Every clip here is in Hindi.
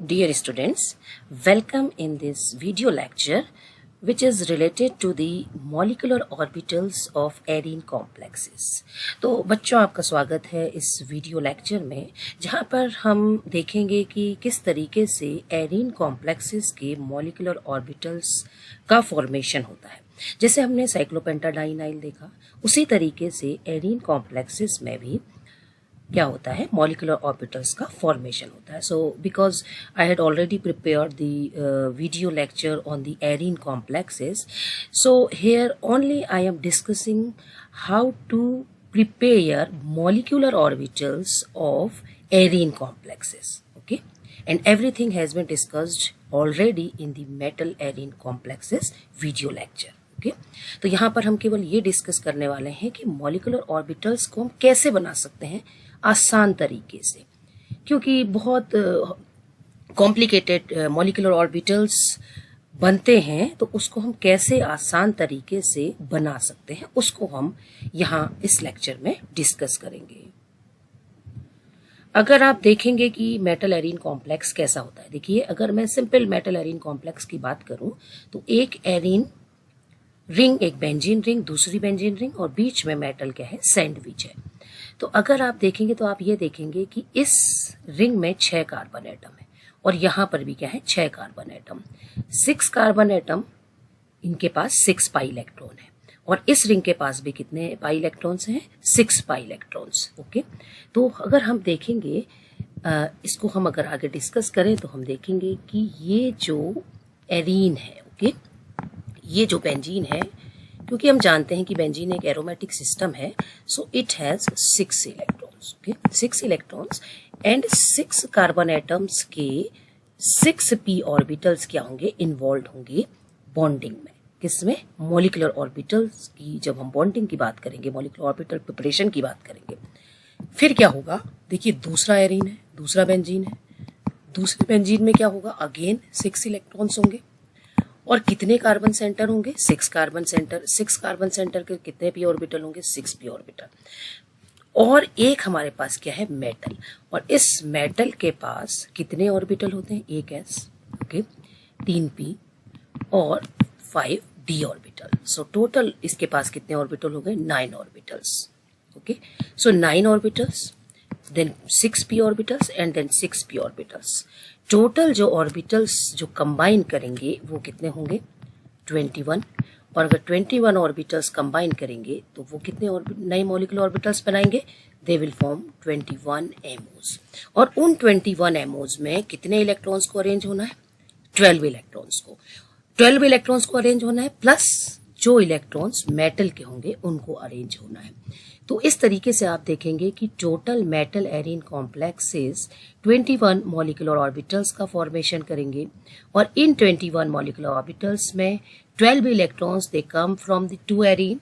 Dear students, welcome in this video lecture which is related to the molecular orbitals of arene complexes. तो बच्चों आपका स्वागत है इस वीडियो लेक्चर में जहाँ पर हम देखेंगे कि किस तरीके से एरीन कॉम्प्लेक्सेस के मॉलिक्यूलर ऑर्बिटल्स का फॉर्मेशन होता है। जैसे हमने साइक्लोपेंटाडाइनाइल देखा, उसी तरीके से एरीन कॉम्प्लेक्सेस में भी क्या होता है, मॉलिक्यूलर ऑर्बिटल्स का फॉर्मेशन होता है। So because I had already prepared the video lecture on the arene complexes, so here only I am discussing how to prepare molecular orbitals of arene complexes. Okay, and everything has been discussed already in the metal arene complexes video lecture. Okay तो यहाँ पर हम केवल ये डिस्कस करने वाले हैं कि मॉलिक्यूलर ऑर्बिटल्स को हम कैसे बना सकते हैं आसान तरीके से, क्योंकि बहुत कॉम्प्लिकेटेड मॉलिक्यूलर ऑर्बिटल्स बनते हैं, तो उसको हम कैसे आसान तरीके से बना सकते हैं उसको हम यहाँ इस लेक्चर में डिस्कस करेंगे। अगर आप देखेंगे कि मेटल एरीन कॉम्प्लेक्स कैसा होता है, देखिए अगर मैं सिंपल मेटल एरीन कॉम्प्लेक्स की बात करूं तो एक एरीन रिंग, एक बेंजीन रिंग, दूसरी बेंजीन रिंग और बीच में मेटल क्या है, सैंडविच है। तो अगर आप देखेंगे तो आप ये देखेंगे कि इस रिंग में 6 कार्बन एटम है और यहां पर भी क्या है, 6 कार्बन एटम, 6 कार्बन एटम, इनके पास 6 पाई इलेक्ट्रॉन है और इस रिंग के पास भी कितने पाई इलेक्ट्रॉन्स हैं, 6 पाई इलेक्ट्रॉन्स। ओके, तो अगर हम देखेंगे इसको हम अगर आगे डिस्कस करें तो हम देखेंगे कि ये जो एरीन है, ओके, ये जो बेंजीन है, क्योंकि हम जानते हैं कि बेंजीन एक एरोमेटिक सिस्टम है, so it has 6 electrons. Okay, 6 electrons and 6 carbon atoms के 6 p ऑर्बिटल्स क्या होंगे, इन्वॉल्व होंगे बॉन्डिंग में। किसमें, मॉलिक्यूलर ऑर्बिटल्स की जब हम बॉन्डिंग की बात करेंगे, मॉलिक्यूलर ऑर्बिटल प्रिपरेशन की बात करेंगे, फिर क्या होगा, देखिए दूसरा एरीन है, दूसरा बेंजीन है, दूसरे बेंजीन में क्या होगा, अगेन 6 इलेक्ट्रॉन्स होंगे और कितने कार्बन सेंटर होंगे, 6 कार्बन सेंटर। 6 कार्बन सेंटर के कितने p ऑर्बिटल होंगे, 6 p ऑर्बिटल। और एक हमारे पास क्या है, मेटल, और इस मेटल के पास कितने ऑर्बिटल होते हैं, एक s, ओके, 3 p और 5 d ऑर्बिटल। सो टोटल इसके पास कितने ऑर्बिटल हो गए, 9 orbitals. Okay, so 9 orbitals, then 6 p orbitals and then 6 p orbitals. Total जो ऑर्बिटल्स जो कंबाइन करेंगे वो कितने होंगे, 21। और अगर 21 ऑर्बिटल्स कंबाइन करेंगे तो वो कितने नए मॉलिक्यूलर ऑर्बिटल्स बनाएंगे, दे विल फॉर्म 21 एमओज। और उन 21 एमओज में कितने इलेक्ट्रॉन्स को अरेंज होना है, 12 इलेक्ट्रॉन्स को। 12 इलेक्ट्रॉन्स को अरेंज होना है, प्लस जो इलेक्ट्रॉन्स मेटल के होंगे उनको अरेंज होना है। तो इस तरीके से आप देखेंगे कि total metal arene complexes 21 molecular orbitals का फॉर्मेशन करेंगे और इन 21 मॉलिक्यूलर ऑर्बिटल्स में 12 electrons they come from the 2 arene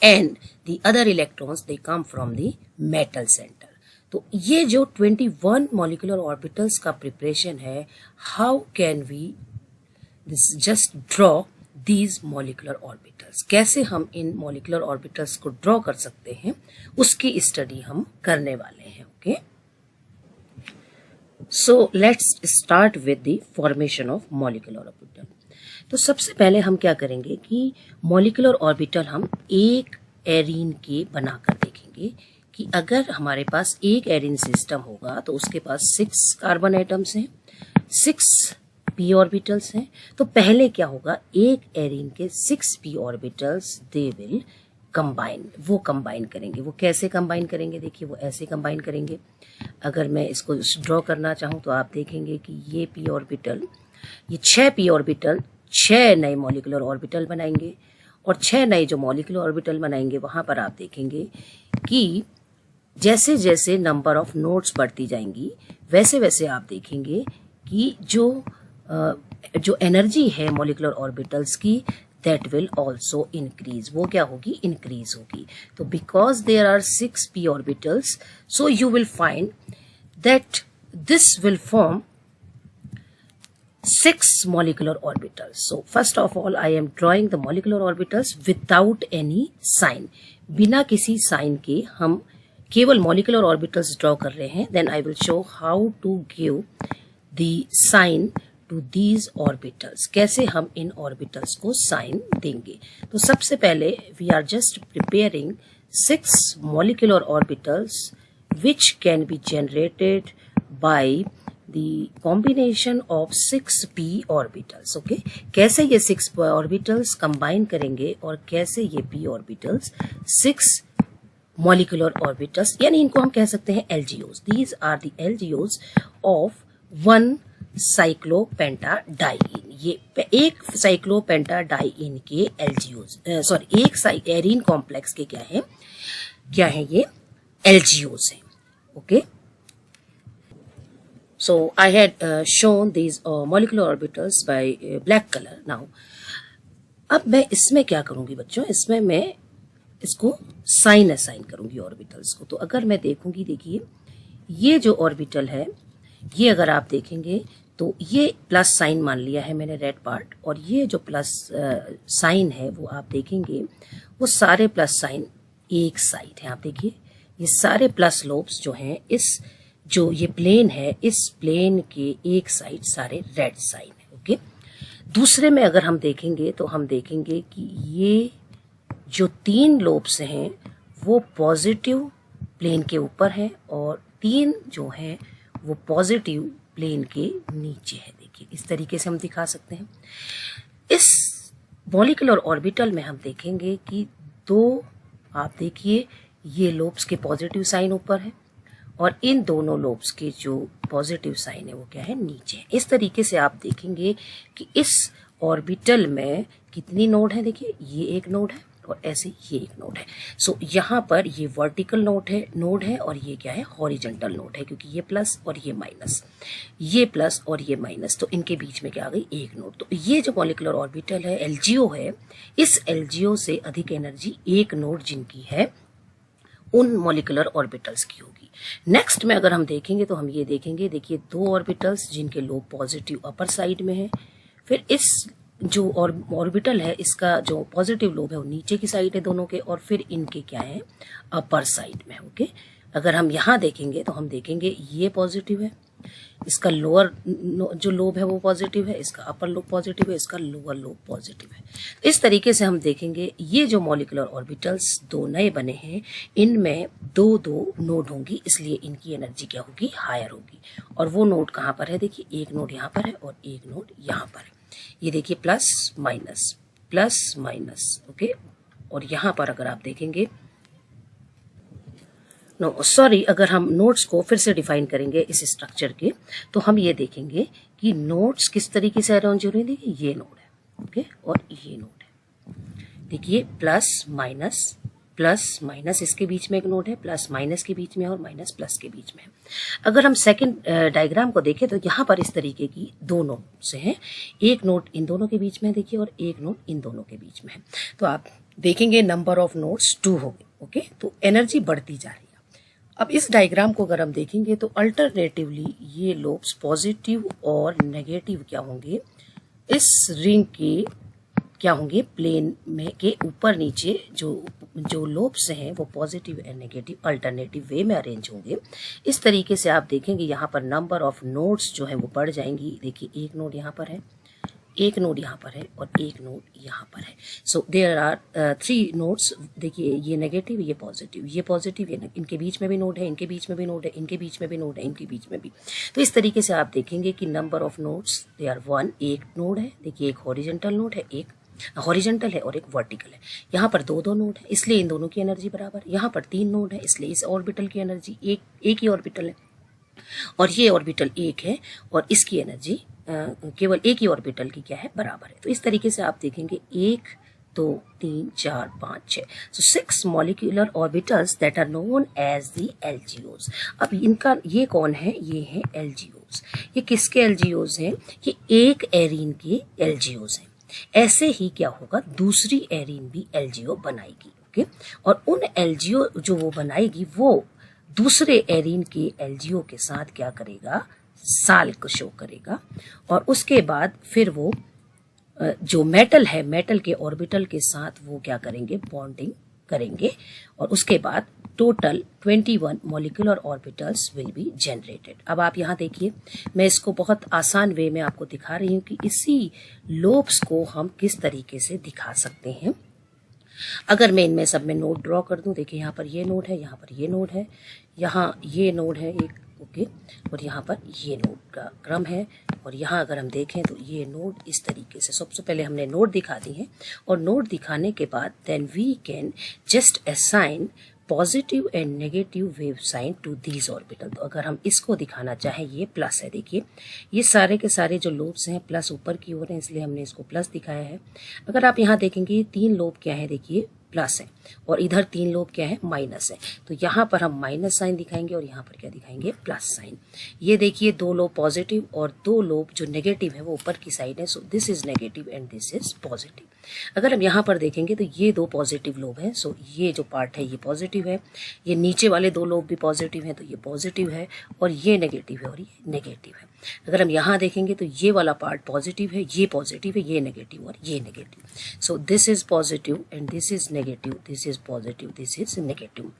and the other electrons they come from the metal centre. तो ये जो 21 मॉलिक्यूलर ऑर्बिटल्स का प्रिपरेशन है, how can we just draw these molecular orbitals, कैसे हम इन molecular orbitals को ड्रॉ कर सकते हैं उसकी स्टडी हम करने वाले हैं। Okay, so let's start with the formation of molecular orbital। तो सबसे पहले हम क्या करेंगे कि molecular orbital हम एक एरीन के बनाकर देखेंगे कि अगर हमारे पास एक एरीन सिस्टम होगा तो उसके पास 6 कार्बन एटम्स हैं, 6 p ऑर्बिटल्स हैं। तो पहले क्या होगा, एक एरीन के 6 p orbitals they will combine, वो कंबाइन करेंगे। वो कैसे कंबाइन करेंगे, देखिए वो ऐसे कंबाइन करेंगे। अगर मैं इसको ड्रॉ करना चाहूँ तो आप देखेंगे कि ये p ऑर्बिटल, ये 6 p ऑर्बिटल 6 नए मॉलिक्यूलर ऑर्बिटल बनाएंगे और 6 नए जो मॉलिक्यूलर ऑर्बिटल बनाएंगे वहां पर आप देखेंगे कि जैसे जैसे नंबर ऑफ नोड्स बढ़ती जाएंगी वैसे वैसे आप देखेंगे कि जो एनर्जी है मॉलिक्यूलर ऑर्बिटल्स की, दैट विल ऑल्सो इंक्रीज, वो क्या होगी, इंक्रीज होगी। तो because there are 6 p orbitals, so you will find that this will form 6 molecular orbitals. So first of all I am drawing the molecular orbitals without any sign, बिना किसी साइन के हम केवल molecular orbitals ड्रॉ कर रहे हैं। Then I will show how to give the sign to these orbitals. कैसे हम इन ऑर्बिटल्स को साइन देंगे? तो सबसे पहले we are just preparing 6 molecular orbitals which can be generated by the combination of 6p orbitals. Okay, कैसे ये 6 orbitals कंबाइन करेंगे और कैसे ये p orbitals 6 molecular orbitals, यानी इनको हम कह सकते हैं LGOs. These are the LGOs of one साइक्लोपेंटाडाइइन। ये एक साइक्लोपेंटाडाइइन के LGOs, सॉरी एक एरीन कॉम्प्लेक्स के क्या है ये LGOs हैं। Okay, so I had shown these molecular orbitals by black color. Now अब मैं इसमें क्या करूंगी बच्चों, इसमें मैं इसको साइन असाइन करूंगी ऑर्बिटल्स को। तो अगर मैं देखूंगी, देखिए ये जो ऑर्बिटल है, ये अगर आप देखेंगे तो ये प्लस साइन मान लिया है मैंने रेड पार्ट, और ये जो प्लस साइन है वो आप देखेंगे वो सारे प्लस साइन एक साइड है। आप देखिए ये सारे प्लस लोब्स जो हैं, इस जो ये प्लेन है, इस प्लेन के एक साइड सारे रेड साइन है। ओके, दूसरे में अगर हम देखेंगे तो हम देखेंगे कि ये जो 3 लोब्स हैं वो पॉजिटिव प्लेन के ऊपर है और 3 जो हैं वो पॉजिटिव प्लेन के नीचे है। देखिए इस तरीके से हम दिखा सकते हैं। इस मॉलिक्यूलर ऑर्बिटल में हम देखेंगे कि 2, आप देखिए ये लोब्स के पॉजिटिव साइन ऊपर है और इन दोनों लोब्स के जो पॉजिटिव साइन है वो क्या है, नीचे है। इस तरीके से आप देखेंगे कि इस ऑर्बिटल में कितनी नोड है। देखिए ये एक नोड है और ऐसे ये एक नोड है। सो यहाँ पर ये वर्टिकल नोड है और ये क्या है, हॉरिजॉन्टल नोड है, क्योंकि ये प्लस और ये माइनस, ये प्लस और ये माइनस, तो इनके बीच में क्या आ गई, एक नोड। तो ये जो मॉलिक्यूलर ऑर्बिटल है LGO है, इस LGO से अधिक एनर्जी एक नोड जिनकी है उन मॉलिक्यूलर ऑर्बिटल्स की होगी। नेक्स्ट में अगर हम देखेंगे तो हम ये देखेंगे, देखिए 2 ऑर्बिटल्स जिनके लोब पॉजिटिव अपर साइड में है, फिर इस जो ऑर्बिटल है इसका जो पॉजिटिव लोब है वो नीचे की साइड है दोनों के, और फिर इनके क्या है, अपर साइड में। ओके, अगर हम यहाँ देखेंगे तो हम देखेंगे ये पॉजिटिव है, इसका लोअर जो लोब है वो पॉजिटिव है, इसका अपर लोब पॉजिटिव है, इसका लोअर लोब पॉजिटिव है। इस तरीके से हम देखेंगे ये जो मॉलिक्यूलर ऑर्बिटल्स 2 नए बने हैं, इनमें 2 नोड होंगी, इसलिए इनकी एनर्जी क्या होगी, हायर होगी। और वो नोड कहाँ पर है, देखिए एक नोड यहाँ पर है और एक नोड यहाँ पर है। ये देखिए प्लस माइनस। ओके, और यहाँ पर अगर आप देखेंगे, अगर हम नोड्स को फिर से डिफाइन करेंगे इस स्ट्रक्चर के, तो हम ये देखेंगे कि नोड्स किस तरीके से अरेंज हो रहे हैं। देखिए ये नोड है, ओके, और ये नोड है। देखिए प्लस माइनस इसके बीच में एक नोड है, प्लस माइनस के बीच में और माइनस प्लस के बीच में है। अगर हम सेकंड डायग्राम को देखें तो यहाँ पर इस तरीके की 2 नोड से हैं, एक नोड इन दोनों के बीच में देखिए और एक नोड इन दोनों के बीच में है। तो आप देखेंगे नंबर ऑफ नोड्स 2 हो गए। ओके, तो एनर्जी बढ़ती जा रही है। अब इस डायग्राम को अगर हम देखेंगे तो अल्टरनेटिवली ये लोब्स पॉजिटिव और नेगेटिव क्या होंगे, इस रिंग के क्या होंगे, प्लेन में के ऊपर नीचे जो लोब्स हैं वो पॉजिटिव एंड नेगेटिव अल्टरनेटिव वे में अरेंज होंगे। इस तरीके से आप देखेंगे यहाँ पर नंबर ऑफ नोड्स जो है वो बढ़ जाएंगी। देखिए एक नोड यहाँ पर है, एक नोड यहाँ पर है और एक नोड यहाँ पर है। So there are 3 nodes. देखिए ये नेगेटिव, ये पॉजिटिव, ये इनके बीच में भी नोड है, इनके बीच में भी नोड है, इनके बीच में भी नोड है, इनके बीच में भी। तो इस तरीके से आप देखेंगे कि number of nodes they are 1। एक नोड है, देखिए एक हॉरिजॉन्टल नोड है, एक हॉरिजॉन्टल है और एक वर्टिकल है। यहाँ पर 2 नोड है, इसलिए इन दोनों की एनर्जी बराबर। यहाँ पर 3 नोड है, इसलिए इस ऑर्बिटल की एनर्जी एक ही ऑर्बिटल है और ये ऑर्बिटल एक है और इसकी एनर्जी केवल एक ही ऑर्बिटल की क्या है, बराबर है। तो इस तरीके से आप देखेंगे 1 2 3 4 5 6, so 6 molecular orbitals that are known as the LGOs। अब इनका ये कौन है, ये है LGOs। ये किसके LGOs हैं, ये एक एरीन के LGOs हैं। ऐसे ही क्या होगा, दूसरी एरीन भी LGO बनाएगी। ओके, और उन LGO जो वो बनाएगी वो दूसरे एरीन के LGO के साथ क्या करेगा, साल को शो करेगा, और उसके बाद फिर वो जो मेटल है, मेटल के ऑर्बिटल के साथ वो क्या करेंगे, बॉन्डिंग करेंगे, और उसके बाद total 21 molecular orbitals will be generated. अब आप यहाँ देखिए, मैं इसको बहुत आसान वे में आपको दिखा रही हूँ कि इसी लोब्स को हम किस तरीके से दिखा सकते हैं। अगर मैं इनमें सब में नोड ड्रॉ कर दूं, देखिए यहाँ पर ये नोड है, यहाँ पर ये नोड है, यहाँ ये नोड है एक, ओके, और यहाँ पर ये नोड का क्रम है, और यहाँ अगर हम देखें तो ये नोड इस तरीके से। सबसे पहले हमने नोड दिखा दी है, और नोड दिखाने के बाद then we can just assign positive and negative wave sign to these orbital. तो अगर हम इसको दिखाना चाहें, ये प्लस है, देखिए ये सारे के सारे जो लोब्स हैं प्लस ऊपर की ओर हैं, इसलिए हमने इसको प्लस दिखाया है। अगर आप यहाँ देखेंगे ये 3 लोब क्या है, देखिए प्लस है, और इधर 3 लोब क्या है, माइनस है। तो यहाँ पर हम माइनस साइन दिखाएंगे और यहाँ पर क्या दिखाएंगे, प्लस साइन। ये देखिए 2 लोब पॉजिटिव और 2 लोब जो नेगेटिव है वो ऊपर की साइड है। So this is negative and this is positive. अगर हम यहाँ पर देखेंगे तो ये 2 पॉजिटिव लोब है, सो ये जो पार्ट है ये पॉजिटिव है, ये नीचे वाले 2 लोब भी पॉजिटिव है, तो ये पॉजिटिव है, और ये नेगेटिव है और ये नेगेटिव है। अगर हम यहाँ देखेंगे तो ये वाला पार्ट पॉजिटिव है, ये पॉजिटिव है, ये नेगेटिव और ये negative. So this is positive and this is negative, this is positive, this is negative.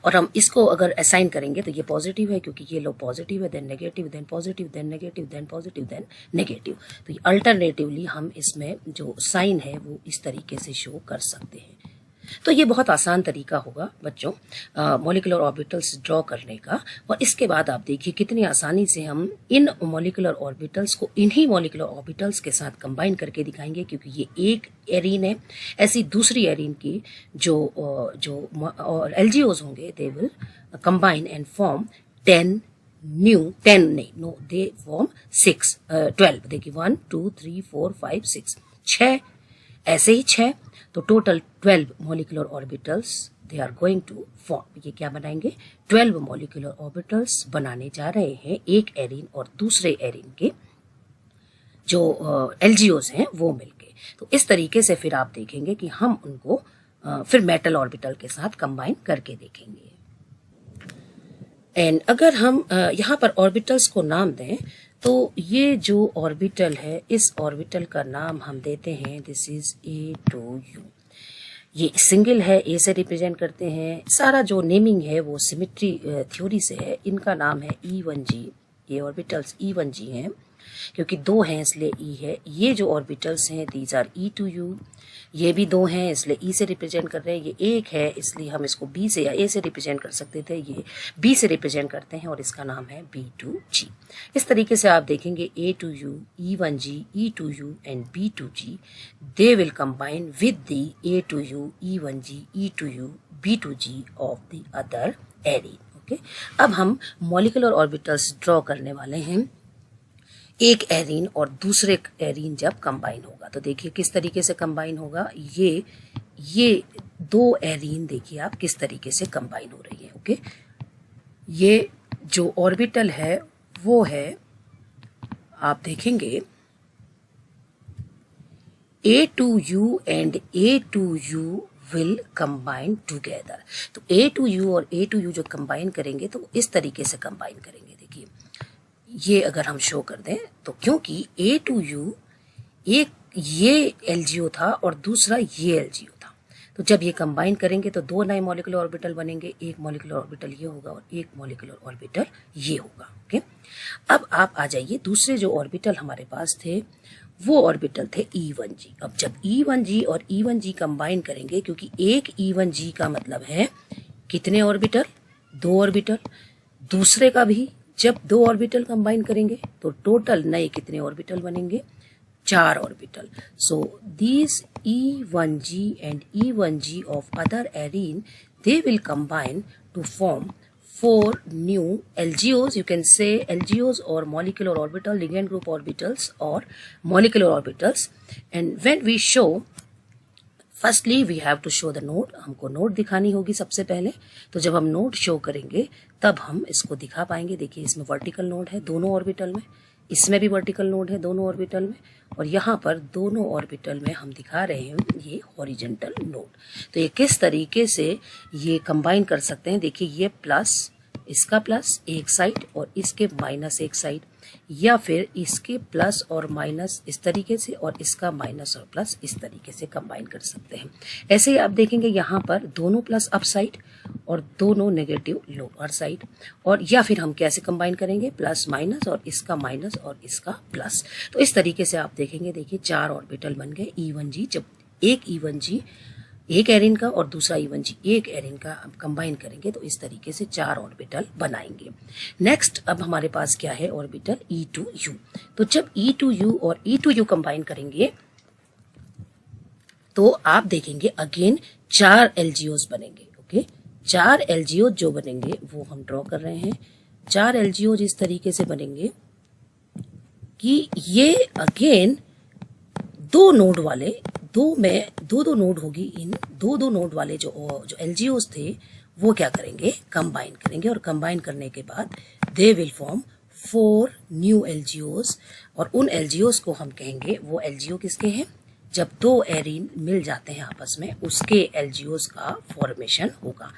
और हम इसको अगर असाइन करेंगे तो ये पॉजिटिव है क्योंकि ये लोग पॉजिटिव है, then negative, then positive, then negative, then positive, then negative. तो अल्टरनेटिवली हम इसमें जो साइन है वो इस तरीके से शो कर सकते हैं। तो ये बहुत आसान तरीका होगा बच्चों मॉलिक्यूलर ऑर्बिटल्स ड्रॉ करने का। और इसके बाद आप देखिए कितनी आसानी से हम इन मॉलिक्यूलर ऑर्बिटल्स को इन्हीं मॉलिक्यूलर ऑर्बिटल्स के साथ कंबाइन करके दिखाएंगे, क्योंकि ये एक एरीन है। ऐसी दूसरी एरीन की जो एलजीओज होंगे they will combine and form 12। देखिए 1 2 3 4 5 6 6 ऐसे ही 6, तो total 12 molecular orbitals they are going to form. ये क्या बनाएंगे, 12 मॉलिक्यूलर ऑर्बिटल्स बनाने जा रहे हैं एक एरीन और दूसरे एरीन के जो एलजीओज हैं वो मिलके। तो इस तरीके से फिर आप देखेंगे कि हम उनको फिर मेटल ऑर्बिटल के साथ कंबाइन करके देखेंगे। एंड अगर हम यहाँ पर ऑर्बिटल्स को नाम दें तो ये जो ऑर्बिटल है, इस ऑर्बिटल का नाम हम देते हैं दिस इज A2U। ये सिंगल है, ए से रिप्रेजेंट करते हैं। सारा जो नेमिंग है वो सिमेट्री थ्योरी से है। इनका नाम है E1G। ये ऑर्बिटल्स E1G हैं क्योंकि 2 हैं इसलिए E है। ये जो ऑर्बिटल्स हैं दीज आर E2U। ये भी 2 हैं इसलिए E से रिप्रेजेंट कर रहे हैं। ये 1 है इसलिए हम इसको B से या A से रिप्रेजेंट कर सकते थे, ये B से रिप्रेजेंट करते हैं और इसका नाम है B2G। इस तरीके से आप देखेंगे A2U, E1G, E2U and B2G they will combine with the A2U, E1G, E2U, B2G of the other arene. Okay, अब हम मॉलिक्यूलर ऑर्बिटल्स ड्रॉ करने वाले हैं एक एरीन और दूसरे एरीन जब कंबाइन होगा। तो देखिए किस तरीके से कंबाइन होगा। ये 2 एरीन देखिए आप किस तरीके से कंबाइन हो रही है। ओके, ये जो ऑर्बिटल है वो है, आप देखेंगे A2U and A2U will combine together. तो A2U और A2U जो कंबाइन करेंगे तो इस तरीके से कंबाइन करेंगे। देखिए ये अगर हम शो कर दें तो क्योंकि A2U एक ये एलजीओ था और दूसरा ये एलजीओ था, तो जब ये कंबाइन करेंगे तो 2 नए मॉलिक्यूलर ऑर्बिटल बनेंगे। एक मॉलिक्यूलर ऑर्बिटल ये होगा और एक मॉलिक्यूलर ऑर्बिटल ये होगा। ओके, अब आप आ जाइए, दूसरे जो ऑर्बिटल हमारे पास थे वो ऑर्बिटल थे E1G। अब जब E1G और E1G कंबाइन करेंगे, क्योंकि एक E1G का मतलब है कितने ऑर्बिटल, 2 ऑर्बिटल, दूसरे का भी जब 2 ऑर्बिटल कंबाइन करेंगे तो टोटल नए कितने ऑर्बिटल बनेंगे, 4 orbital. So these E1G and E1G of other arene they will combine to form 4 new LGOs. You can say LGOs or molecular orbital ligand group orbitals or molecular orbitals. And when we show, firstly we have to show the node. हमको नोड दिखानी होगी सबसे पहले। तो जब हम नोड शो करेंगे तब हम इसको दिखा पाएंगे। देखिए इसमें वर्टिकल नोड है दोनों ऑर्बिटल में, इसमें भी वर्टिकल नोड है दोनों ऑर्बिटल में, और यहाँ पर दोनों ऑर्बिटल में हम दिखा रहे हैं ये हॉरिजॉन्टल नोड। तो ये किस तरीके से ये कंबाइन कर सकते हैं, देखिए ये प्लस इसका प्लस एक साइड और इसके माइनस एक साइड, या फिर इसके प्लस और माइनस इस तरीके से और इसका माइनस और प्लस इस तरीके से कंबाइन कर सकते हैं। ऐसे ही आप देखेंगे यहाँ पर दोनों प्लस अप साइड और दोनों नेगेटिव लोअर साइड, और या फिर हम कैसे कंबाइन करेंगे, प्लस माइनस और इसका माइनस और इसका प्लस। तो इस तरीके से आप देखेंगे, देखिए 4 ऑर्बिटल बन गए E1G। जब एक E1G एक एरिन का और दूसरा E1G एक एरिन का हम कंबाइन करेंगे तो इस तरीके से 4 ऑर्बिटल बनाएंगे। नेक्स्ट अब हमारे पास क्या है, ऑर्बिटल E2U। तो जब E2U और E2U कंबाइन करेंगे तो आप देखेंगे अगेन 4 LGOs बनेंगे। ओके, 4 LGO जो बनेंगे वो हम ड्रॉ कर रहे हैं। 4 LGO इस तरीके से बनेंगे कि ये अगेन दो नोड वाले, दो में दो नोड होगी, इन दो नोड वाले जो LGOs थे वो क्या करेंगे, कंबाइन करेंगे, और कंबाइन करने के बाद they will form 4 new LGOs। और उन LGOs को हम कहेंगे, वो LGO किसके हैं, जब दो एरीन मिल जाते हैं आपस में उसके LGOs का फॉर्मेशन होगा।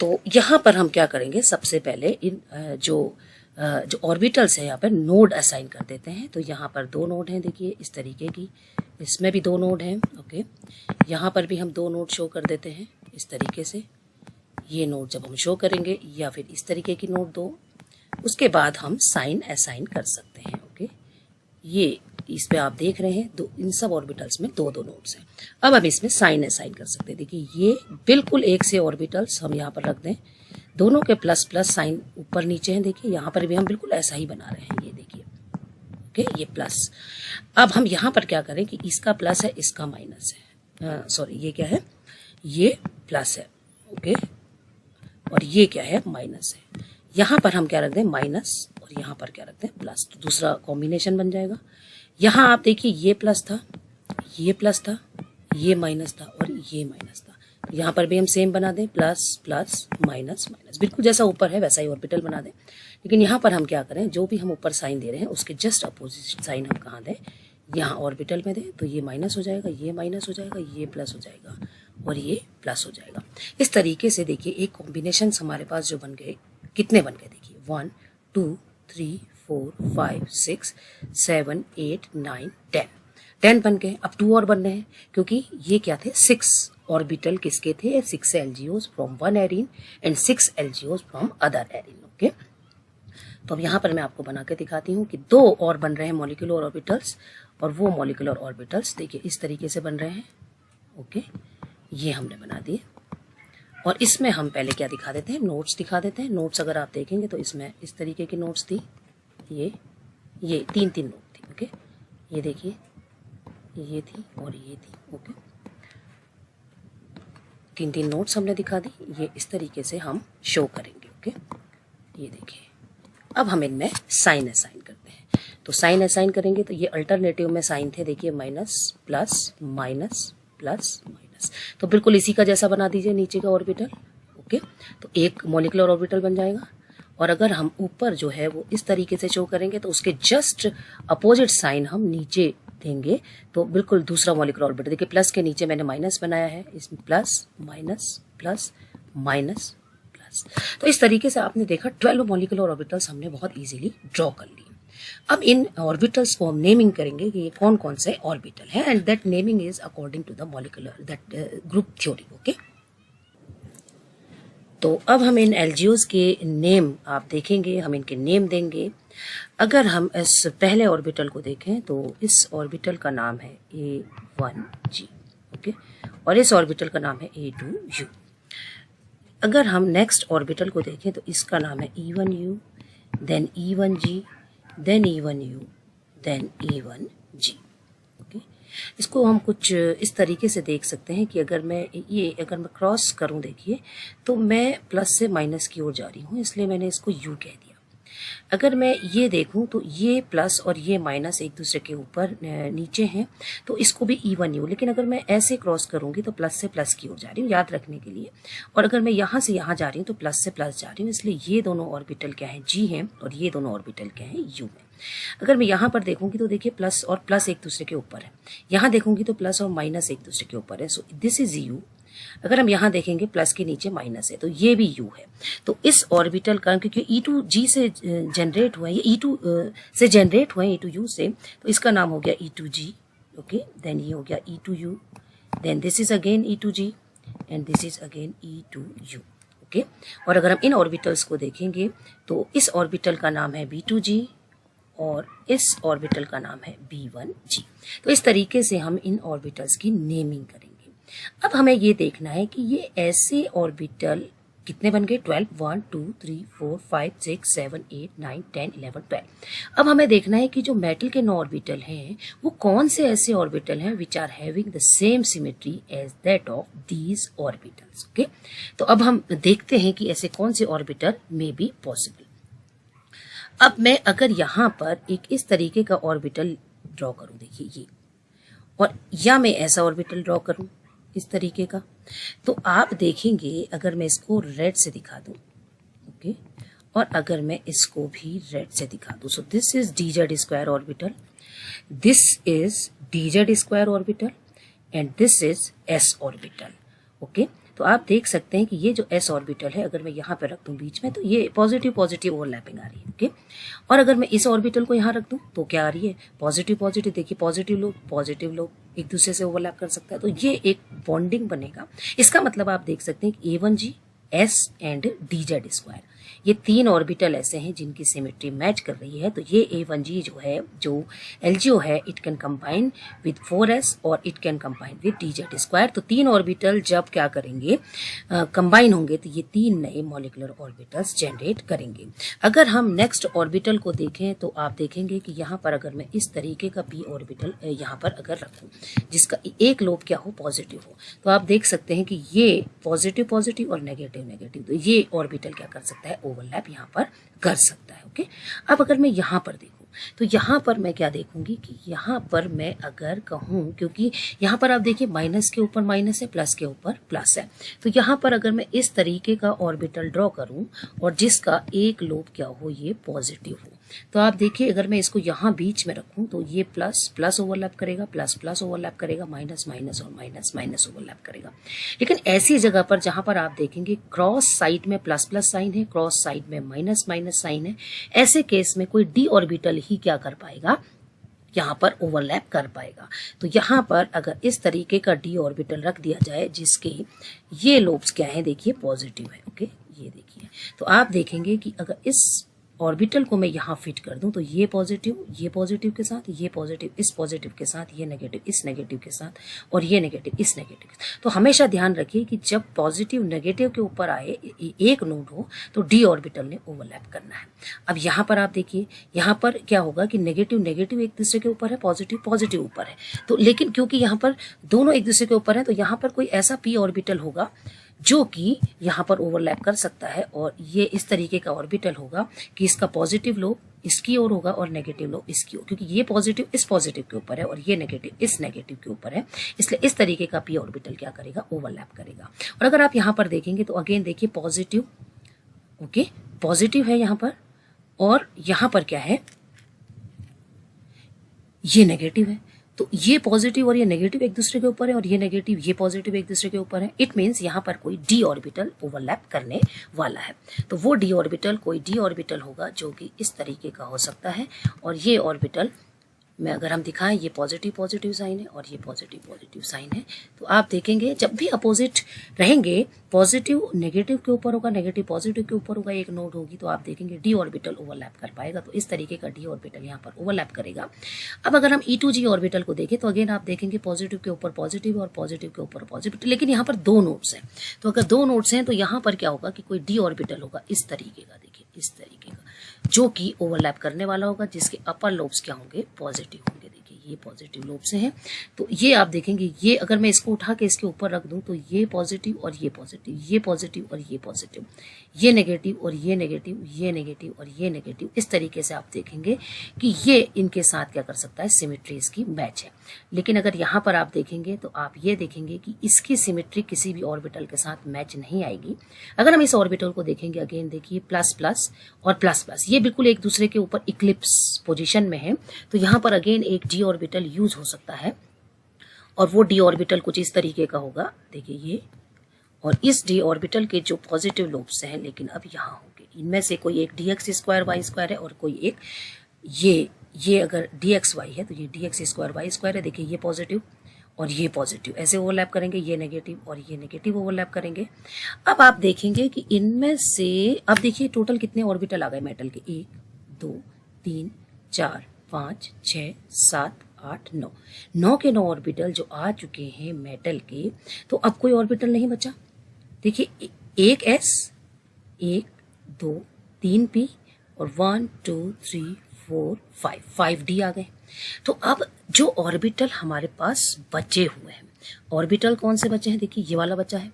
तो यहां पर हम क्या करेंगे, सबसे पहले इन जो ऑर्बिटल्स है यहाँ पर नोड असाइन कर देते हैं। तो यहाँ पर 2 नोड हैं, देखिए इस तरीके की, इसमें भी 2 नोड हैं। ओके, यहाँ पर भी हम 2 नोड शो कर देते हैं इस तरीके से। ये नोड जब हम शो करेंगे, या फिर इस तरीके की नोड 2, उसके बाद हम साइन असाइन कर सकते हैं। ओके, ये इस पे आप देख रहे हैं इन सब ऑर्बिटल्स में 2 नोड्स हैं। अब हम इसमें साइन असाइन कर सकते हैं। देखिए ये बिल्कुल एक से ऑर्बिटल्स हम यहाँ पर रख दें, दोनों के प्लस प्लस साइन ऊपर नीचे हैं। देखिए यहाँ पर भी हम बिल्कुल ऐसा ही बना रहे हैं, ये देखिए। ओके, ये प्लस। अब हम यहाँ पर क्या करें कि इसका प्लस है, इसका माइनस है, सॉरी ये क्या है, ये प्लस है। ओके, और ये क्या है, माइनस है। यहाँ पर हम क्या रख दें, माइनस, और यहाँ पर क्या रखते हैं, प्लस। तो दूसरा कॉम्बिनेशन बन जाएगा। यहाँ आप देखिए ये प्लस था, ये प्लस था, ये माइनस था और ये माइनस था। यहाँ पर भी हम सेम बना दें, प्लस प्लस माइनस माइनस, बिल्कुल जैसा ऊपर है वैसा ही ऑर्बिटल बना दें। लेकिन यहाँ पर हम क्या करें, जो भी हम ऊपर साइन दे रहे हैं उसके जस्ट अपोजिट साइन हम कहाँ दें, यहाँ ऑर्बिटल में दें। तो ये माइनस हो जाएगा, ये माइनस हो जाएगा, ये प्लस हो जाएगा और ये प्लस हो जाएगा। इस तरीके से देखिए एक कॉम्बिनेशन हमारे पास जो बन गए, कितने बन गए देखिए, 1 2 3 4 5 6 7 8 9 10 बन गए। अब 2 और बनने हैं, क्योंकि ये क्या थे, 6 ऑर्बिटल किसके थे, 6 LGOs from 1 arene and 6 LGOs from other arene. Okay, तो अब यहाँ पर मैं आपको बना के दिखाती हूँ कि 2 और बन रहे हैं मॉलिक्यूलर ऑर्बिटल्स, और वो मॉलिक्यूलर ऑर्बिटल्स देखिए इस तरीके से बन रहे हैं। ओके, ये हमने बना दिए, और इसमें हम पहले क्या दिखा देते हैं, नोट्स दिखा देते हैं। नोट्स अगर आप देखेंगे तो इसमें इस तरीके की नोट्स थी, ये 3 नोट थी। ओके, ये देखिए ये थी और ये थी। ओके, 3 नोट्स हमने दिखा दी, ये इस तरीके से हम शो करेंगे। ओके, ये देखिए। अब हम इनमें साइन असाइन करते हैं। तो साइन असाइन करेंगे तो ये अल्टरनेटिव में साइन थे, देखिए minus plus minus plus minus, तो बिल्कुल इसी का जैसा बना दीजिए नीचे का ऑर्बिटल। ओके, तो एक मॉलिक्यूलर ऑर्बिटल बन जाएगा। और अगर हम ऊपर जो है वो इस तरीके से शो करेंगे तो उसके जस्ट अपोजिट साइन हम नीचे देंगे, तो बिल्कुल दूसरा मॉलिक्यूलर ऑर्बिटल। देखिए प्लस के नीचे मैंने माइनस बनाया है, इसमें plus minus plus minus plus. तो इस तरीके से आपने देखा 12 मॉलिक्यूलर ऑर्बिटल्स हमने बहुत इजीली ड्रॉ कर ली। अब इन ऑर्बिटल्स को हम नेमिंग करेंगे कि ये कौन कौन से ऑर्बिटल है, and that naming is according to the molecular that group theory. Okay, तो अब हम इन LGOs के नेम आप देखेंगे, हम इनके नेम देंगे। अगर हम इस पहले ऑर्बिटल को देखें तो इस ऑर्बिटल का नाम है A1G। ओके, और इस ऑर्बिटल का नाम है A2U। अगर हम नेक्स्ट ऑर्बिटल को देखें तो इसका नाम है E1U, then E1G, then E1U, then E1G। Okay, इसको हम कुछ इस तरीके से देख सकते हैं कि अगर मैं क्रॉस करूं, देखिए तो मैं प्लस से माइनस की ओर जा रही हूं, इसलिए मैंने इसको U कह दिया। अगर मैं ये देखूं तो ये प्लस और ये माइनस एक दूसरे के ऊपर नीचे हैं, तो इसको भी E1U। लेकिन अगर मैं ऐसे क्रॉस करूंगी तो प्लस से प्लस की ओर जा रही हूँ, याद रखने के लिए। और अगर मैं यहाँ से यहाँ जा रही हूँ तो प्लस से प्लस जा रही हूँ, इसलिए ये दोनों ऑर्बिटल क्या है, G हैं, और ये दोनों ऑर्बिटल क्या है, U में। अगर मैं यहाँ पर देखूंगी तो देखिए प्लस और प्लस एक दूसरे के ऊपर है, यहाँ देखूंगी तो प्लस और माइनस एक दूसरे के ऊपर है। सो दिस इज U अगर हम यहाँ देखेंगे प्लस के नीचे माइनस है तो ये भी u है। तो इस ऑर्बिटल का, क्योंकि E2G से जनरेट हुआ है, ये E2 से जनरेट हुआ है E2U से, तो इसका नाम हो गया E2G। ओके, देन ये हो गया E2U, then this is again E2G and this is again E2U। Okay, और अगर हम इन ऑर्बिटल्स को देखेंगे तो इस ऑर्बिटल का नाम है B2G और इस ऑर्बिटल का नाम है B1G। तो इस तरीके से हम इन ऑर्बिटल्स की नेमिंग करेंगे। अब हमें ये देखना है कि ये ऐसे ऑर्बिटल कितने बन गए, 12, 1 2 3 4 5 6 7 8 9 10 11 12। अब हमें देखना है कि जो मेटल के 9 ऑर्बिटल हैं वो कौन से ऐसे ऑर्बिटल हैं which are having the same symmetry as that of these orbitals. Okay, तो अब हम देखते हैं कि ऐसे कौन से ऑर्बिटल मे बी पॉसिबल। अब मैं अगर यहाँ पर एक इस तरीके का ऑर्बिटल ड्रॉ करूं, देखिए ये, और या मैं ऐसा ऑर्बिटल ड्रॉ करूं इस तरीके का, तो आप देखेंगे अगर मैं इसको रेड से दिखा दूं, ओके, और अगर मैं इसको भी रेड से दिखा दूं, so this is dz square orbital, this is dz square orbital and this is s orbital. Okay, तो आप देख सकते हैं कि ये जो s ऑर्बिटल है अगर मैं यहाँ पे रख दूं बीच में तो ये पॉजिटिव पॉजिटिव ओवरलैपिंग आ रही है। ओके, और अगर मैं इस ऑर्बिटल को यहाँ रख दूं तो क्या आ रही है, पॉजिटिव पॉजिटिव। देखिए पॉजिटिव लोग एक दूसरे से ओवरलैप कर सकता है, तो ये एक बॉन्डिंग बनेगा। इसका मतलब आप देख सकते हैं कि A1G, S and dz square, ये 3 ऑर्बिटल ऐसे हैं जिनकी सिमेट्री मैच कर रही है। तो ये A1G जो है, जो LGO है, it can combine with 4s और it can combine with dz square. तो 3 ऑर्बिटल जब क्या करेंगे, कंबाइन होंगे तो ये 3 नए मॉलिक्यूलर ऑर्बिटल्स जनरेट करेंगे। अगर हम नेक्स्ट ऑर्बिटल को देखें तो आप देखेंगे कि यहाँ पर अगर मैं इस तरीके का p ऑर्बिटल यहाँ पर अगर रखूँ जिसका एक लोब क्या हो, पॉजिटिव हो, तो आप देख सकते हैं कि ये पॉजिटिव पॉजिटिव और नेगेटिव नेगेटिव, तो ये ऑर्बिटल क्या कर सकता है, ओवरलैप यहाँ पर कर सकता है। ओके, अब अगर मैं यहाँ पर देखूं तो यहाँ पर मैं क्या देखूंगी कि यहाँ पर मैं अगर कहूँ, क्योंकि यहाँ पर आप देखिए माइनस के ऊपर माइनस है, प्लस के ऊपर प्लस है, तो यहाँ पर अगर मैं इस तरीके का ऑर्बिटल ड्रॉ करूँ और जिसका एक लोब क्या हो, ये पॉजिटिव हो, तो आप देखिए अगर मैं इसको यहाँ बीच में रखूँ तो ये प्लस प्लस ओवरलैप करेगा, प्लस प्लस ओवरलैप करेगा, माइनस माइनस और माइनस माइनस ओवरलैप करेगा। लेकिन ऐसी जगह पर जहाँ पर आप देखेंगे क्रॉस साइड में प्लस प्लस साइन है, क्रॉस साइड में माइनस माइनस साइन है, ऐसे केस में कोई d ऑर्बिटल ही क्या कर पाएगा, यहाँ पर ओवरलैप कर पाएगा। तो यहाँ पर अगर इस तरीके का d ऑर्बिटल रख दिया जाए जिसके ये लोब्स क्या है, देखिए पॉजिटिव है। ओके, ये देखिए, तो आप देखेंगे कि अगर इस ऑर्बिटल को मैं यहाँ फिट कर दूं तो ये पॉजिटिव के साथ, ये पॉजिटिव इस पॉजिटिव के साथ, ये नेगेटिव इस नेगेटिव के साथ, और ये नेगेटिव इस नेगेटिव के साथ। तो हमेशा ध्यान रखिए कि जब पॉजिटिव नेगेटिव के ऊपर आए एक नोड हो तो d ऑर्बिटल ने ओवरलैप करना है। अब यहाँ पर आप देखिए, यहाँ पर क्या होगा कि नेगेटिव नेगेटिव एक दूसरे के ऊपर है, पॉजिटिव पॉजिटिव ऊपर है, तो लेकिन क्योंकि यहाँ पर दोनों एक दूसरे के ऊपर है तो यहाँ पर कोई ऐसा p ऑर्बिटल होगा जो कि यहाँ पर ओवरलैप कर सकता है, और ये इस तरीके का ऑर्बिटल होगा कि इसका पॉजिटिव लोब इसकी ओर होगा और नेगेटिव लोब इसकी ओर, क्योंकि ये पॉजिटिव इस पॉजिटिव के ऊपर है और ये नेगेटिव इस नेगेटिव के ऊपर है, इसलिए इस तरीके का p ऑर्बिटल क्या करेगा, ओवरलैप करेगा। और अगर आप यहाँ पर देखेंगे तो अगेन देखिए पॉजिटिव, ओके, पॉजिटिव है यहाँ पर, और यहाँ पर क्या है, ये नेगेटिव है। तो ये पॉजिटिव और ये नेगेटिव एक दूसरे के ऊपर है और ये नेगेटिव ये पॉजिटिव एक दूसरे के ऊपर है। इट मीन्स यहाँ पर कोई d ऑर्बिटल ओवरलैप करने वाला है। तो वो d ऑर्बिटल कोई d ऑर्बिटल होगा जो कि इस तरीके का हो सकता है, और ये ऑर्बिटल में अगर हम दिखाएं ये पॉजिटिव पॉजिटिव साइन है और ये पॉजिटिव पॉजिटिव साइन है, तो आप देखेंगे जब भी अपोजिट रहेंगे, पॉजिटिव नेगेटिव के ऊपर होगा, नेगेटिव पॉजिटिव के ऊपर होगा, एक नोड होगी, तो आप देखेंगे डी ऑर्बिटल ओवरलैप कर पाएगा। तो इस तरीके का डी ऑर्बिटल यहाँ पर ओवरलैप करेगा। अब अगर हम E2G ऑर्बिटल को देखें तो अगेन आप देखेंगे पॉजिटिव के ऊपर पॉजिटिव और पॉजिटिव के ऊपर पॉजिटिव, लेकिन यहाँ पर 2 नोड्स हैं। तो अगर 2 नोड्स हैं तो यहाँ पर क्या होगा कि कोई डी ऑर्बिटल होगा इस तरीके का, देखिए इस तरीके का, जो कि ओवरलैप करने वाला होगा, जिसके अपर लोब्स क्या होंगे, पॉजिटिव होंगे। देखिए ये पॉजिटिव लोब से हैं, तो ये आप देखेंगे, ये अगर मैं इसको उठा के इसके ऊपर रख दूं तो ये पॉजिटिव और ये पॉजिटिव, ये पॉजिटिव और ये पॉजिटिव, ये नेगेटिव और ये नेगेटिव, ये नेगेटिव और ये नेगेटिव, इस तरीके से आप देखेंगे कि ये इनके साथ क्या कर सकता है, सिमेट्री इसकी मैच है। लेकिन अगर यहाँ पर आप देखेंगे तो आप ये देखेंगे कि इसकी सिमेट्री किसी भी ऑर्बिटल के साथ मैच नहीं आएगी। अगर हम इस ऑर्बिटल को देखेंगे, अगेन देखिए प्लस प्लस और प्लस प्लस, ये बिल्कुल एक दूसरे के ऊपर इक्लिप्स पोजीशन में है, तो यहाँ पर अगेन एक डी ऑर्बिटल यूज हो सकता है, और वो डी ऑर्बिटल कुछ इस तरीके का होगा। देखिए ये और इस d ऑर्बिटल के जो पॉजिटिव लोब्स हैं लेकिन अब यहाँ होंगे, इनमें से कोई एक dx स्क्वायर वाई स्क्वायर है और कोई एक ये अगर dx y है तो ये dx स्क्वायर वाई स्क्वायर है। देखिए ये पॉजिटिव और ये पॉजिटिव ऐसे ओवरलैप करेंगे, ये नेगेटिव और ये नेगेटिव ओवरलैप करेंगे। अब आप देखेंगे कि इनमें से अब देखिए टोटल कितने ऑर्बिटल आ गए मेटल के, 1 2 3 4 5 6 7 8 9, 9 के 9 ऑर्बिटल जो आ चुके हैं मेटल के। तो अब कोई ऑर्बिटल नहीं बचा। देखिए एक s, 1 2 3 p और 1 2 3 4 5 d आ गए। तो अब जो ऑर्बिटल हमारे पास बचे हुए हैं, ऑर्बिटल कौन से बचे हैं? देखिए ये वाला बचा है,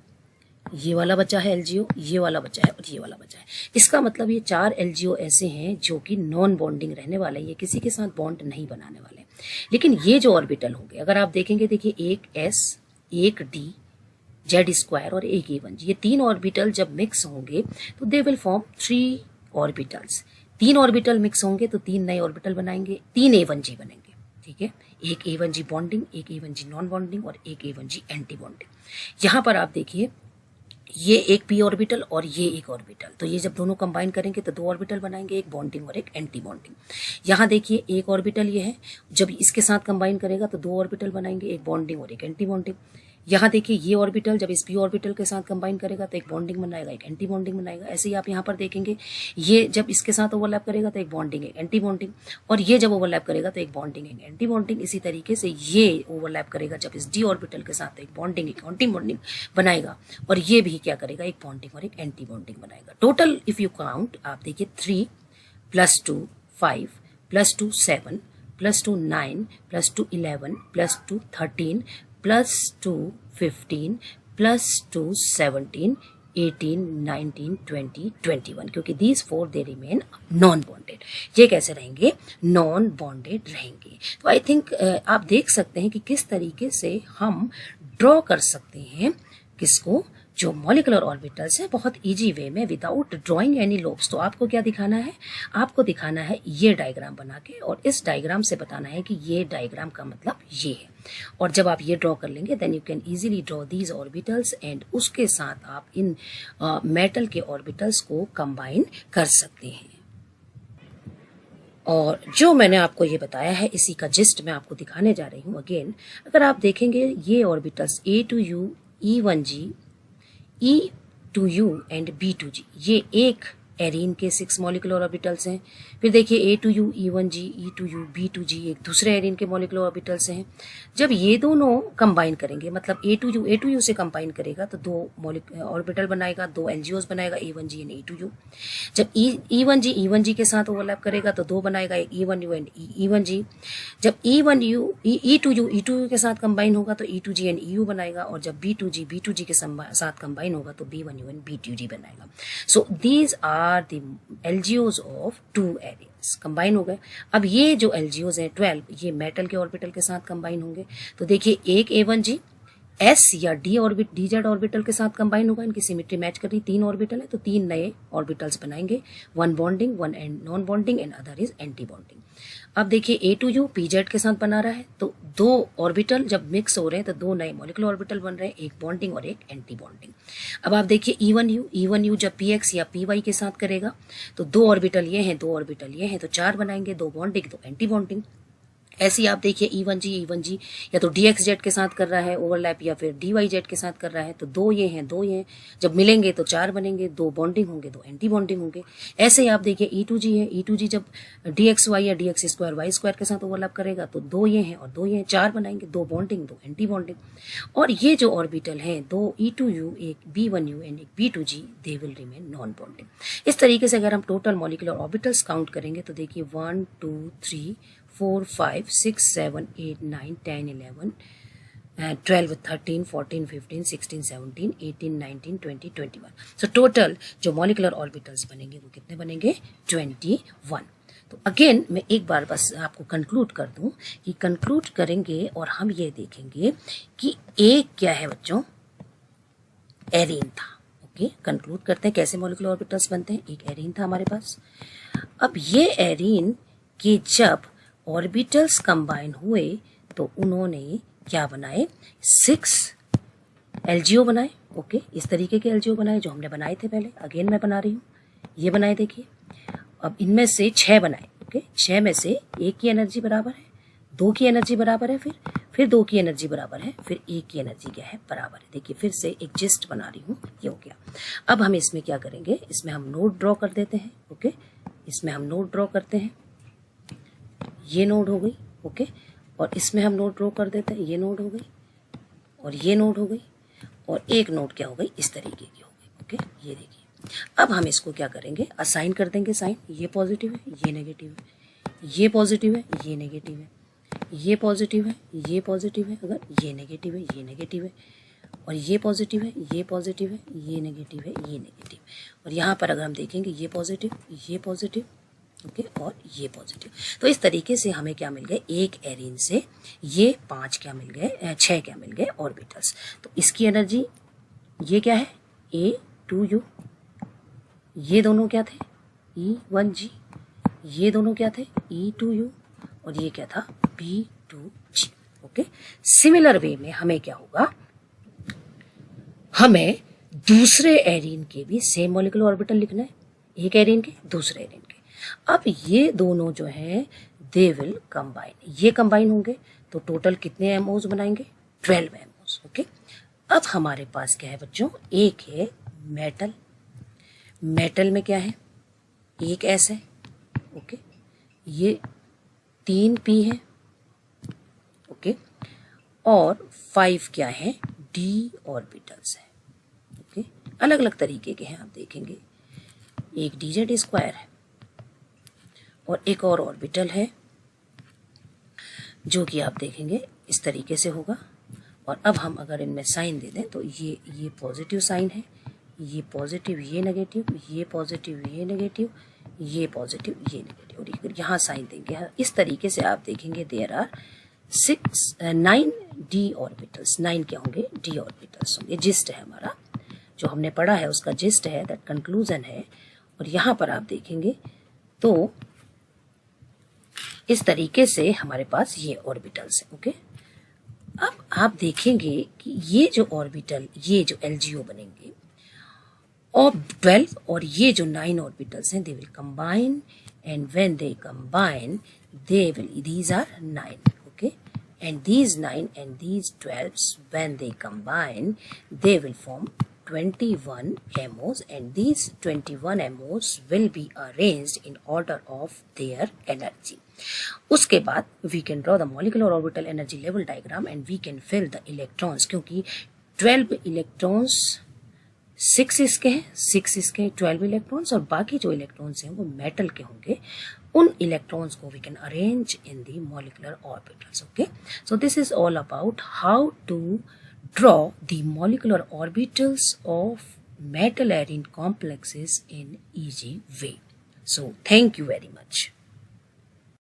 ये वाला बचा है LGO, ये वाला बचा है और ये वाला बचा है। इसका मतलब ये 4 LGO ऐसे हैं जो कि नॉन बॉन्डिंग रहने वाले हैं, ये किसी के साथ बॉन्ड नहीं बनाने वाले। लेकिन ये जो ऑर्बिटल होंगे अगर आप देखेंगे, देखिए एक s, एक d, z स्क्वायर और एक A1G, ये 3 ऑर्बिटल जब मिक्स होंगे तो they will form 3 orbitals. 3 orbital mix होंगे तो 3 नए ऑर्बिटल बनाएंगे, 3 A1G बनेंगे। ठीक है, एक A1G बॉन्डिंग, एक A1G नॉन बॉन्डिंग और एक A1G एंटी बॉन्डिंग। यहाँ पर आप देखिए ये एक p ऑर्बिटल और ये एक ऑर्बिटल, तो ये जब दोनों कंबाइन करेंगे तो 2 ऑर्बिटल बनाएंगे, एक बॉन्डिंग और एक एंटी बॉन्डिंग। यहाँ देखिए एक ऑर्बिटल ये है, जब इसके साथ कंबाइन करेगा तो 2 ऑर्बिटल बनाएंगे, एक बॉन्डिंग और एक एंटी बॉन्डिंग। यहाँ देखिए ये ऑर्बिटल जब इस p ऑर्बिटल के साथ कंबाइन करेगा तो एक बॉन्डिंग बनाएगा, एक एंटी बॉन्डिंग बनाएगा। ऐसे ही आप यहाँ पर देखेंगे ये जब इसके साथ ओवरलैप करेगा तो एक बॉन्डिंग, एक एंटी बॉन्डिंग, और ये जब ओवरलैप करेगा तो एक बॉन्डिंग, एक एंटी बॉन्डिंग। इसी तरीके से ये ओवरलैप करेगा जब इस d ऑर्बिटल के साथ एक बॉन्डिंग, एक एंटी बॉन्डिंग बनाएगा, और ये भी क्या करेगा, एक बॉन्डिंग और एक एंटी बॉन्डिंग बनाएगा। टोटल इफ यू काउंट आप देखिए 3 + 2 5 + 2 7 + 2 9 + 2 11 + 2 13 + 2 15 + 2 17 18 19 20 21, क्योंकि these 4 they remain non bonded. ये कैसे रहेंगे? नॉन बॉन्डेड रहेंगे। तो आई थिंक आप देख सकते हैं कि किस तरीके से हम ड्रॉ कर सकते हैं किसको, जो मॉलिक्यूलर ऑर्बिटल्स है, बहुत इजी वे में विदाउट ड्राइंग एनी लोब्स। तो आपको क्या दिखाना है? आपको दिखाना है ये डायग्राम बना के, और इस डायग्राम से बताना है कि ये डायग्राम का मतलब ये है। और जब आप ये ड्रॉ कर लेंगे then you can easily draw these orbitals, and उसके साथ आप इन मेटल के ऑर्बिटल्स को कंबाइन कर सकते हैं। और जो मैंने आपको ये बताया है इसी का जिस्ट मैं आपको दिखाने जा रही हूँ। अगेन अगर आप देखेंगे ये orbitals A2U, E1G, E2U and B2G, ये एक एरीन के 6 मॉलिक्यूलर ऑर्बिटल्स हैं। फिर देखिए A2U, E1G, E2U, B2G एक दूसरे एरीन के मॉलिक्यूलर ऑर्बिटल्स हैं। जब ये दोनों कंबाइन करेंगे, मतलब A2U से कंबाइन करेगा तो 2 ऑर्बिटल बनाएगा, 2 LGOs बनाएगा, A1G एंड A2U। जब E1G के साथ ओवरलैप करेगा तो 2 बनाएगा, एक E1U एंड E1G। जब E2U के साथ कंबाइन होगा तो E2G एंड EU बनाएगा, और जब B2G के साथ कंबाइन होगा तो B1U एंड B2G बनाएगा। So these are the LGOs of 2 arenes combine हो गए। अब ये जो LGOs हैं 12, ये मेटल के ऑर्बिटल के साथ कंबाइन होंगे। तो देखिए एक A1G S या DZ ऑर्बिटल के साथ कंबाइन होगा, इनकी सिमेट्री मैच कर रही, 3 ऑर्बिटल है तो 3 नए ऑर्बिटल्स बनाएंगे, 1 bonding, 1 non bonding and other is anti bonding. अब देखिए A2U PZ के साथ बना रहा है, तो 2 ऑर्बिटल जब मिक्स हो रहे हैं तो 2 नए मॉलिक्यूलर ऑर्बिटल बन रहे हैं, एक बॉन्डिंग और एक एंटी बॉन्डिंग। अब आप देखिए E1U जब PX या PY के साथ करेगा तो 2 ऑर्बिटल ये हैं, 2 ऑर्बिटल ये हैं, तो 4 बनाएंगे, 2 बॉन्डिंग, 2 एंटी बॉन्डिंग। ऐसे ही आप देखिए E1G या तो DXZ के साथ कर रहा है ओवरलैप, या फिर DYZ के साथ कर रहा है, तो 2 ये हैं, जब मिलेंगे तो 4 बनेंगे, 2 बॉन्डिंग होंगे, 2 एंटी बॉन्डिंग होंगे। ऐसे ही आप देखिए E2G है, E2G जब DXY या DX स्क्वायर वाई स्क्वायर के साथ ओवरलैप करेगा तो 2 ये हैं और 2 ये हैं, 4 बनाएंगे, 2 बॉन्डिंग, 2 एंटी बॉन्डिंग। और ये जो ऑर्बिटल हैं 2 E2U, एक B1U एंड एक B2G, they will remain non bonding. इस तरीके से अगर हम टोटल मॉलिक्यूलर ऑर्बिटल्स काउंट करेंगे तो देखिए 1 2 3 4 5 6 7 8 9 10 11 12 13 14 15 16 17 18 19 20 21। सो टोटल जो मॉलिक्यूलर ऑर्बिटल्स बनेंगे वो कितने बनेंगे? 21। तो अगेन मैं एक बार बस आपको कंक्लूड कर दूं कि कंक्लूड करेंगे और हम ये देखेंगे कि एक क्या है बच्चों? एरीन था। ओके, कंक्लूड करते हैं कैसे मॉलिक्यूलर ऑर्बिटल्स बनते हैं। एक एरीन था हमारे पास। अब ये एरीन के जब ऑर्बिटल्स कंबाइन हुए तो उन्होंने क्या बनाए? 6 एलजीओ बनाए। ओके, इस तरीके के एलजीओ बनाए जो हमने बनाए थे पहले। अगेन मैं बना रही हूँ, ये बनाए देखिए। अब इनमें से 6 बनाए। ओके, 6 में से 1 की एनर्जी बराबर है, 2 की एनर्जी बराबर है, फिर 2 की एनर्जी बराबर है, फिर 1 की एनर्जी क्या है, बराबर है। देखिए फिर से एक जिस्ट बना रही हूँ, ये हो गया। अब हम इसमें क्या करेंगे, इसमें हम नोड ड्रॉ कर देते हैं। ओके, इसमें हम नोड ड्रॉ करते हैं, ये नोड हो गई। ओके, और इसमें हम नोड ड्रॉ कर देते हैं, ये नोड हो गई और ये नोड हो गई, और एक नोड क्या हो गई, इस तरीके की हो गई। ओके, ये देखिए। अब हम इसको क्या करेंगे, असाइन कर देंगे साइन। ये पॉजिटिव है, ये नेगेटिव है, ये पॉजिटिव है, ये नेगेटिव है, ये पॉजिटिव है, ये पॉजिटिव है, अगर ये नेगेटिव है, ये नेगेटिव है, और ये पॉजिटिव है, ये पॉजिटिव है, ये नेगेटिव है, ये नेगेटिव। और यहाँ पर अगर हम देखेंगे ये पॉजिटिव, ये पॉजिटिव, ओके, और ये पॉजिटिव। तो इस तरीके से हमें क्या मिल गए, एक एरीन से ये 5 क्या मिल गए, 6 क्या मिल गए ऑर्बिटल्स। तो इसकी एनर्जी ये क्या है, A2U, ये दोनों क्या थे, E1G, ये दोनों क्या थे, E2U, और ये क्या था, B2G। ओके, सिमिलर वे में हमें क्या होगा, हमें दूसरे एरीन के भी सेम मॉलिक्यूलर ऑर्बिटल लिखना है, एक एरीन के दूसरे एरीन के। अब ये दोनों जो हैं दे विल कंबाइन, ये कंबाइन होंगे तो टोटल कितने एमओज बनाएंगे, 12 एमओज। ओके, अब हमारे पास क्या है बच्चों, एक है मेटल, मेटल में क्या है, एक एस है। ओके, ये 3 पी है। ओके, और 5 क्या है, डी ऑर्बिटल्स है। ओके, अलग अलग तरीके के हैं, आप देखेंगे। एक डीजेड स्क्वायर है और एक और ऑर्बिटल है जो कि आप देखेंगे इस तरीके से होगा। और अब हम अगर इनमें साइन दे दें तो ये पॉजिटिव साइन है, ये पॉजिटिव, ये नेगेटिव, ये पॉजिटिव, ये नेगेटिव, ये पॉजिटिव, ये नेगेटिव, और यहाँ साइन देंगे। इस तरीके से आप देखेंगे देयर आर 9 डी ऑर्बिटल्स। 9 क्या होंगे, डी ऑर्बिटल्स होंगे। जिस्ट है हमारा, जो हमने पढ़ा है उसका जिस्ट है, दैट कंक्लूजन है। और यहाँ पर आप देखेंगे तो इस तरीके से हमारे पास ये ऑर्बिटल्स है। ओके, अब आप देखेंगे कि ये जो ऑर्बिटल, ये जो एलजीओ बनेंगे ऑफ 12 और ये जो 9 ऑर्बिटल्स हैं, they will combine, and when they combine they will, these are 9, okay, and these 9 and these 12 when they combine they will form 21 MOs, and these 21 MOs will be arranged in order of their energy. उसके बाद we can draw the molecular orbital energy level diagram and we can fill the electrons, क्योंकि 12 इलेक्ट्रॉन्स 6 इसके हैं, 6 इसके 12 इलेक्ट्रॉन्स, और बाकी जो इलेक्ट्रॉन्स हैं वो मेटल के होंगे। उन इलेक्ट्रॉन्स को we can arrange in the molecular orbitals. Okay, so this is all about how to draw the molecular orbitals of metal arene complexes in easy way. So thank you very much.